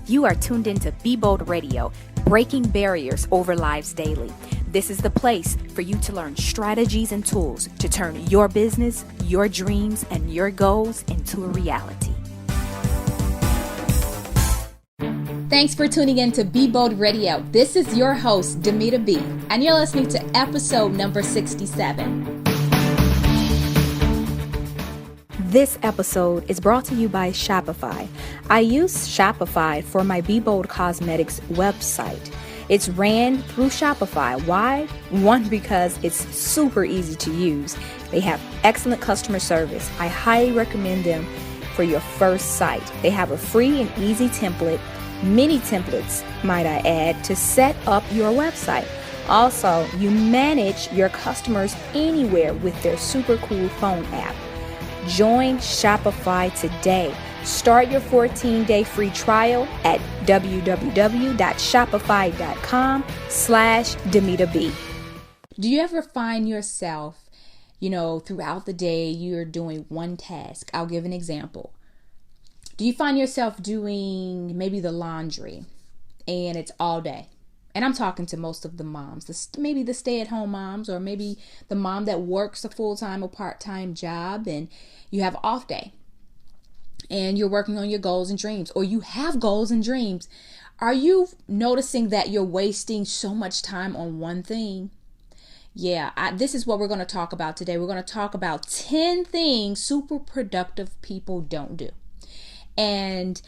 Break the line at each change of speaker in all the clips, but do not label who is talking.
You are tuned into bBold Radio, breaking barriers over lives daily. This is the place for you to learn strategies and tools to turn your business, your dreams, and your goals into a reality. Thanks for tuning in to bBold Radio. This is your host, Dymeata B, and you're listening to episode number 67. This episode is brought to you by Shopify. I use Shopify for my bBold Cosmetics website. It's ran through Shopify. Why? One, because it's super easy to use. They have excellent customer service. I highly recommend them for your first site. They have a free and easy template, many templates, might I add, to set up your website. Also, you manage your customers anywhere with their super cool phone app. Join Shopify today. Start your 14-day free trial at www.shopify.com/DymeataB. Do you ever find yourself, throughout the day, you're doing one task? I'll give an example. Do you find yourself doing maybe the laundry and it's all day? And I'm talking to most of the moms, maybe the stay-at-home moms, or maybe the mom that works a full-time or part-time job and you have off day and you're working on your goals and dreams, or you have goals and dreams. Are you noticing that you're wasting so much time on one thing? Yeah, this is what we're going to talk about today. We're going to talk about 10 things super productive people don't do. And,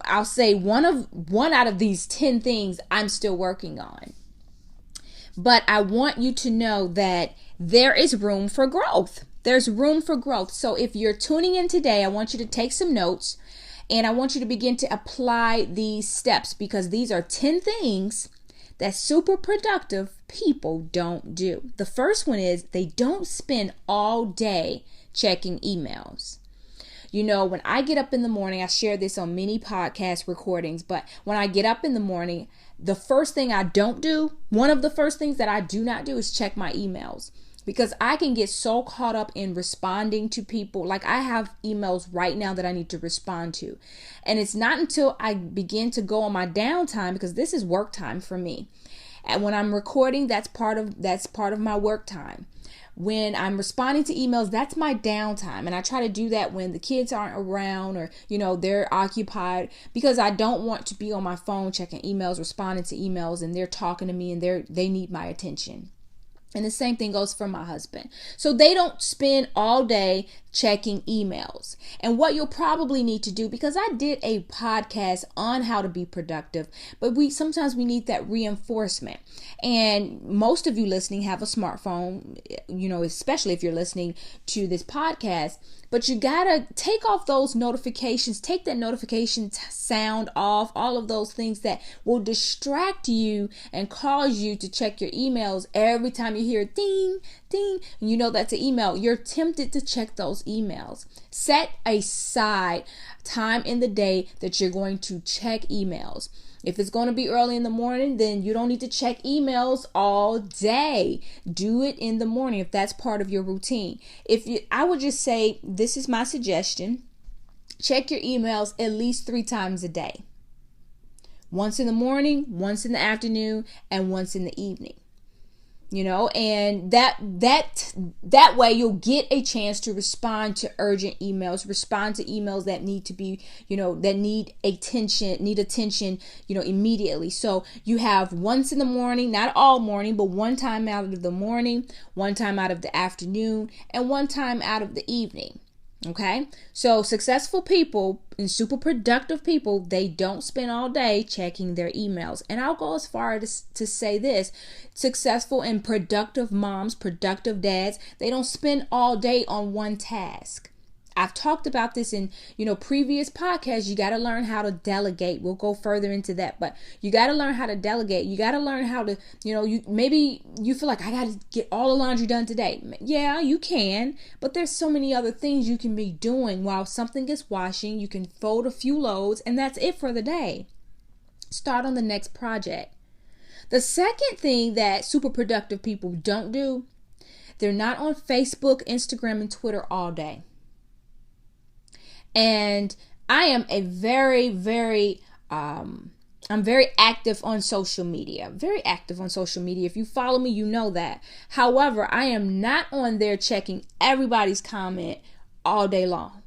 I'll say one out of these 10 things I'm still working on. But I want you to know that there is room for growth. There's room for growth. So if you're tuning in today, I want you to take some notes and I want you to begin to apply these steps, because these are 10 things that super productive people don't do. The first one is they don't spend all day checking emails. When I get up in the morning, I share this on many podcast recordings, but when I get up in the morning, the first thing I don't do, one of the first things that I do not do is check my emails, because I can get so caught up in responding to people. Like, I have emails right now that I need to respond to. And it's not until I begin to go on my downtime, because this is work time for me. And when I'm recording, that's part of my work time. When I'm responding to emails, that's my downtime. And I try to do that when the kids aren't around, or, they're occupied, because I don't want to be on my phone checking emails, responding to emails, and they're talking to me and they need my attention. And the same thing goes for my husband. So they don't spend all day checking emails. And what you'll probably need to do, because I did a podcast on how to be productive, but sometimes we need that reinforcement. And most of you listening have a smartphone, especially if you're listening to this podcast. But you gotta take off those notifications, take that notification sound off, all of those things that will distract you and cause you to check your emails every time you hear ding, ding, and that's an email. You're tempted to check those emails. Set aside time in the day that you're going to check emails. If it's going to be early in the morning, then you don't need to check emails all day. Do it in the morning if that's part of your routine. I would just say, this is my suggestion. Check your emails at least 3 times a day. Once in the morning, once in the afternoon, and once in the evening. And that way you'll get a chance to respond to urgent emails, respond to emails that need to be, that need attention, immediately. So you have once in the morning, not all morning, but one time out of the morning, one time out of the afternoon, and one time out of the evening. Okay, so successful people and super productive people, they don't spend all day checking their emails. And I'll go as far as to say this: successful and productive moms, productive dads, they don't spend all day on one task. I've talked about this in, previous podcasts. You got to learn how to delegate. We'll go further into that, but you got to learn how to delegate. You got to learn how to, maybe you feel like I got to get all the laundry done today. Yeah, you can, but there's so many other things you can be doing while something gets washing. You can fold a few loads and that's it for the day. Start on the next project. The second thing that super productive people don't do, they're not on Facebook, Instagram, and Twitter all day. And I am a I'm very active on social media. Very active on social media. If you follow me, you know that. However, I am not on there checking everybody's comment all day long.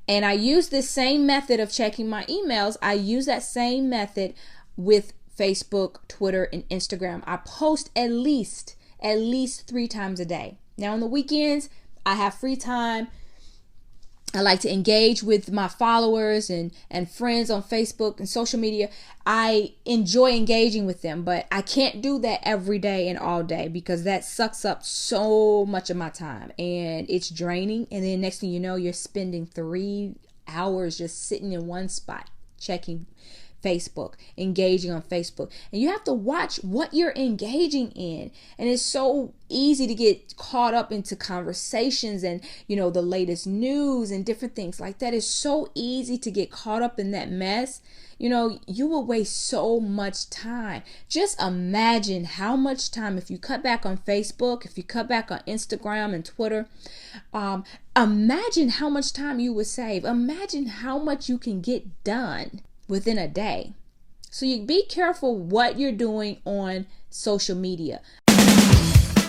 And I use this same method of checking my emails. I use that same method with Facebook, Twitter, and Instagram. I post at least 3 times a day. Now on the weekends, I have free time. I like to engage with my followers and friends on Facebook and social media. I enjoy engaging with them, but I can't do that every day and all day because that sucks up so much of my time and it's draining. And then next thing you know, you're spending 3 hours just sitting in one spot checking Facebook, engaging on Facebook. And you have to watch what you're engaging in. And it's so easy to get caught up into conversations and, the latest news and different things like that. It's so easy to get caught up in that mess. You will waste so much time. Just imagine how much time, if you cut back on Facebook, if you cut back on Instagram and Twitter, imagine how much time you would save. Imagine how much you can get done within a day. So you be careful what you're doing on social media.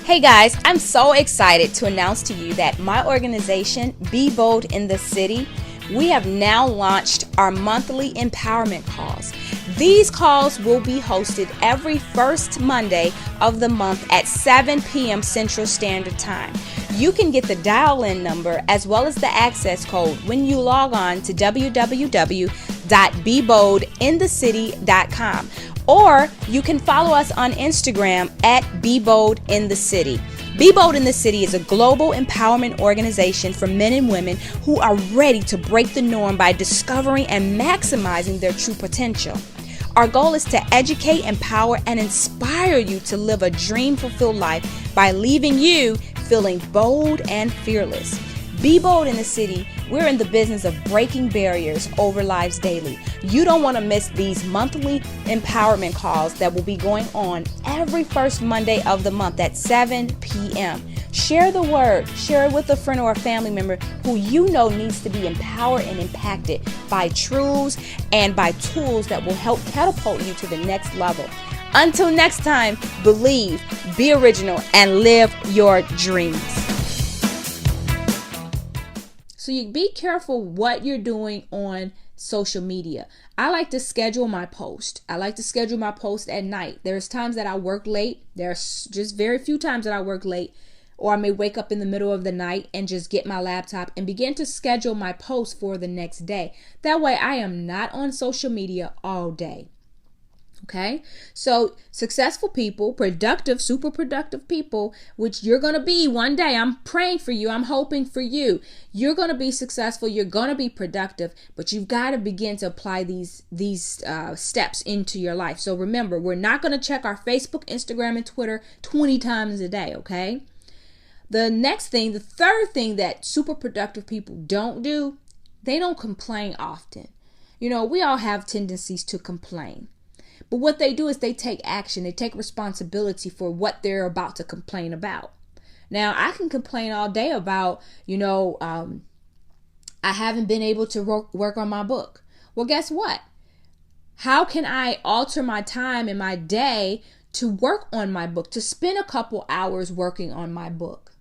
Hey guys, I'm so excited to announce to you that my organization, bBold in the City, we have now launched our monthly empowerment calls. These calls will be hosted every first Monday of the month at 7 p.m. Central Standard Time. You can get the dial-in number as well as the access code when you log on to www.bboldinthecity.com, or you can follow us on Instagram at bboldinthecity. bBold in the City is a global empowerment organization for men and women who are ready to break the norm by discovering and maximizing their true potential. Our goal is to educate, empower, and inspire you to live a dream-fulfilled life by leaving you feeling bold and fearless. bBold in the City, we're in the business of breaking barriers over lives daily. You don't want to miss these monthly empowerment calls that will be going on every first Monday of the month at 7 p.m. Share the word. Share it with a friend or a family member who you know needs to be empowered and impacted by truths and by tools that will help catapult you to the next level. Until next time, believe, be original, and live your dreams. So you be careful what you're doing on social media. I like to schedule my post. I like to schedule my post at night. There's times that I work late. There's just very few times that I work late, or I may wake up in the middle of the night and just get my laptop and begin to schedule my post for the next day. That way I am not on social media all day. Okay, so successful people, productive, super productive people, which you're going to be one day. I'm praying for you. I'm hoping for you. You're going to be successful. You're going to be productive, but you've got to begin to apply these steps into your life. So remember, we're not going to check our Facebook, Instagram, and Twitter 20 times a day. Okay. The third thing that super productive people don't do, they don't complain often. We all have tendencies to complain. But what they do is they take action. They take responsibility for what they're about to complain about. Now, I can complain all day about, I haven't been able to work on my book. Well, guess what? How can I alter my time in my day to work on my book, to spend a couple hours working on my book?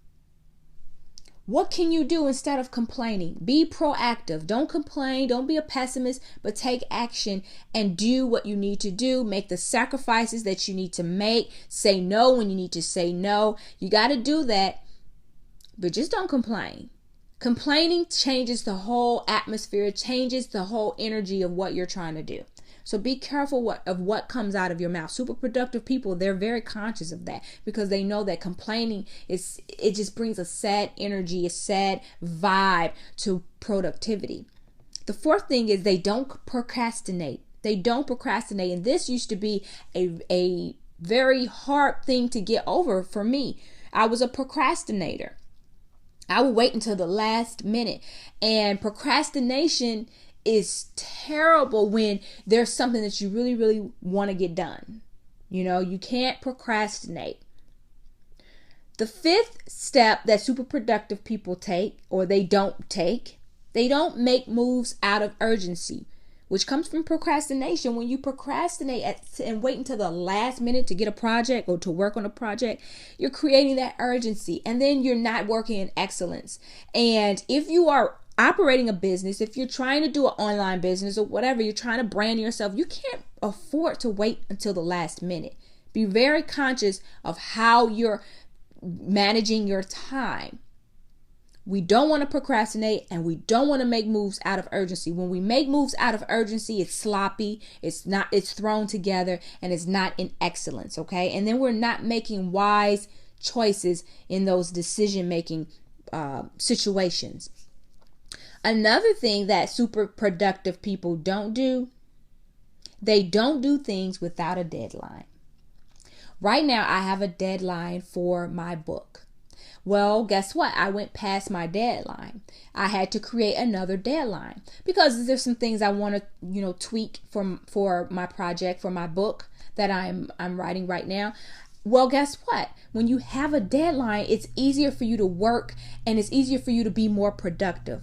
What can you do instead of complaining? Be proactive. Don't complain. Don't be a pessimist, but take action and do what you need to do. Make the sacrifices that you need to make. Say no when you need to say no. You got to do that, but just don't complain. Complaining changes the whole atmosphere, changes the whole energy of what you're trying to do. So be careful of what comes out of your mouth. Super productive people, they're very conscious of that because they know that complaining it just brings a sad energy, a sad vibe to productivity. The fourth thing is they don't procrastinate. And this used to be a very hard thing to get over for me. I was a procrastinator. I would wait until the last minute, and procrastination is terrible when there's something that you really, really want to get done. You can't procrastinate. The fifth step that super productive people take, or they don't take, They don't make moves out of urgency, which comes from procrastination. When you procrastinate and wait until the last minute to get a project or to work on a project, you're creating that urgency, and then you're not working in excellence. And if you are operating a business, if you're trying to do an online business or whatever, you're trying to brand yourself, you can't afford to wait until the last minute. Be very conscious of how you're managing your time. We don't want to procrastinate, and we don't want to make moves out of urgency. When we make moves out of urgency, it's sloppy, it's thrown together, and it's not in excellence, okay? And then we're not making wise choices in those decision-making situations. Another thing that super productive people don't do, they don't do things without a deadline. Right now, I have a deadline for my book. Well, guess what? I went past my deadline. I had to create another deadline because there's some things I want to, tweak for my project, for my book that I'm writing right now. Well, guess what? When you have a deadline, it's easier for you to work, and it's easier for you to be more productive.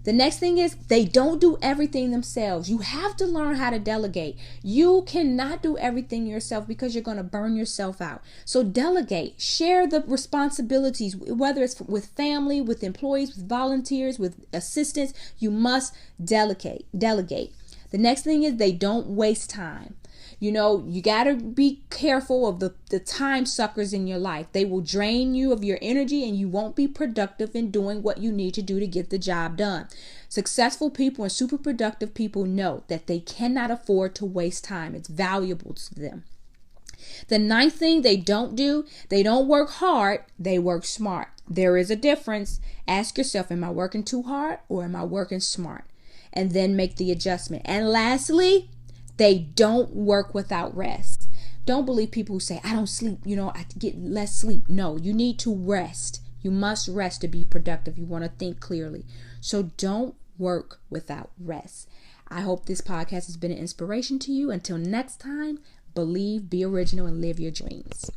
The next thing is they don't do everything themselves. You have to learn how to delegate. You cannot do everything yourself because you're going to burn yourself out. So delegate, share the responsibilities, whether it's with family, with employees, with volunteers, with assistants. You must delegate. The next thing is they don't waste time. You got to be careful of the time suckers in your life. They will drain you of your energy, and you won't be productive in doing what you need to do to get the job done. Successful people and super productive people know that they cannot afford to waste time. It's valuable to them. The ninth thing they don't do, they don't work hard, they work smart. There is a difference. Ask yourself, am I working too hard or am I working smart? And then make the adjustment. And lastly, they don't work without rest. Don't believe people who say, I don't sleep, I get less sleep. No, you need to rest. You must rest to be productive. You want to think clearly. So don't work without rest. I hope this podcast has been an inspiration to you. Until next time, believe, be original, and live your dreams.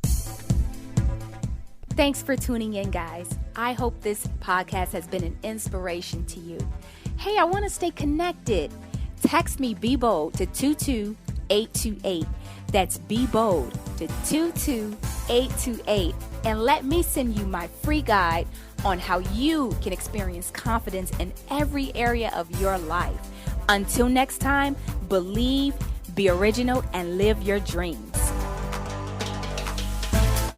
Thanks for tuning in, guys. I hope this podcast has been an inspiration to you. Hey, I want to stay connected. Text me bBold to 22828. That's bBold to 22828. And let me send you my free guide on how you can experience confidence in every area of your life. Until next time, believe, be original, and live your dreams.